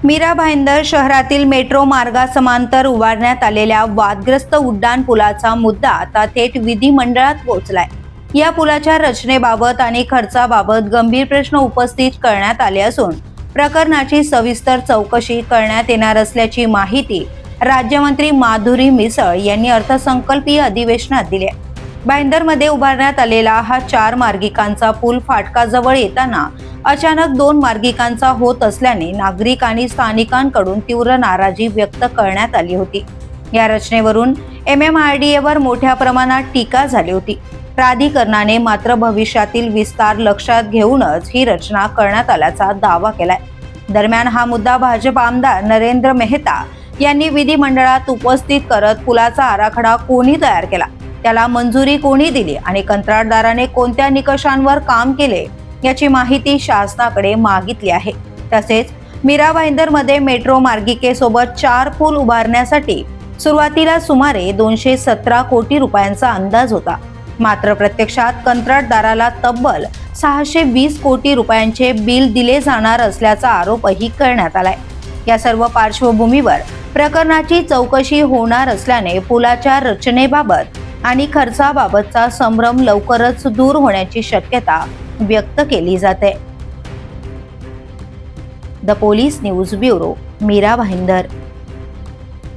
मीरा भाईंदर शहरातील मेट्रो मार्गासमांतर उभारण्यात आलेल्या वादग्रस्त उड्डाण पुलाचा मुद्दा आता थेट विधिमंडळात पोहोचलाय। या पुलाच्या रचनेबाबत आणि खर्चाबाबत गंभीर प्रश्न उपस्थित करण्यात आले असून प्रकरणाची सविस्तर चौकशी करण्यात येणार असल्याची माहिती राज्यमंत्री माधुरी मिसळ यांनी अर्थसंकल्पीय अधिवेशनात दिली आहे। भाईंदरमध्ये उभारण्यात आलेला हा 4 मार्गिकांचा पूल फाटकाजवळ येताना अचानक 2 मार्गिकांचा होत असल्याने नागरिक आणि स्थानिकांकडून तीव्र नाराजी व्यक्त करण्यात आली होती। या रचनेवरून MMRDA वर मोठ्या प्रमाणात टीका झाली होती। प्राधिकरणाने मात्र भविष्यातील विस्तार लक्षात घेऊनच ही रचना करण्यात आल्याचा दावा केलाय। दरम्यान हा मुद्दा भाजप आमदार नरेंद्र मेहता यांनी विधिमंडळात उपस्थित करत पुलाचा आराखडा कोणी तयार केला, त्याला मंजुरी कोणी दिली आणि कंत्राटदाराने कोणत्या निकषांवर काम केले याची माहिती शासनाकडे मागितली आहे। तसेच मीरा भाईंदरमध्ये मेट्रो मार्गिकेसोबत 4 पूल उभारण्यासाठी सुरुवातीला सुमारे 217 कोटी रुपयांचा अंदाज होता, मात्र प्रत्यक्षात कंत्राटदाराला तब्बल 620 कोटी रुपयांचे बिल दिले जाणार असल्याचा आरोपही करण्यात आलाय। या सर्व पार्श्वभूमीवर प्रकरणाची चौकशी होणार असल्याने पुलाच्या रचनेबाबत आणि खर्चाबाबतचा संभ्रम लवकरच दूर होण्याची शक्यता व्यक्त केली जाते। The police news bureau, Mira Bhayandar.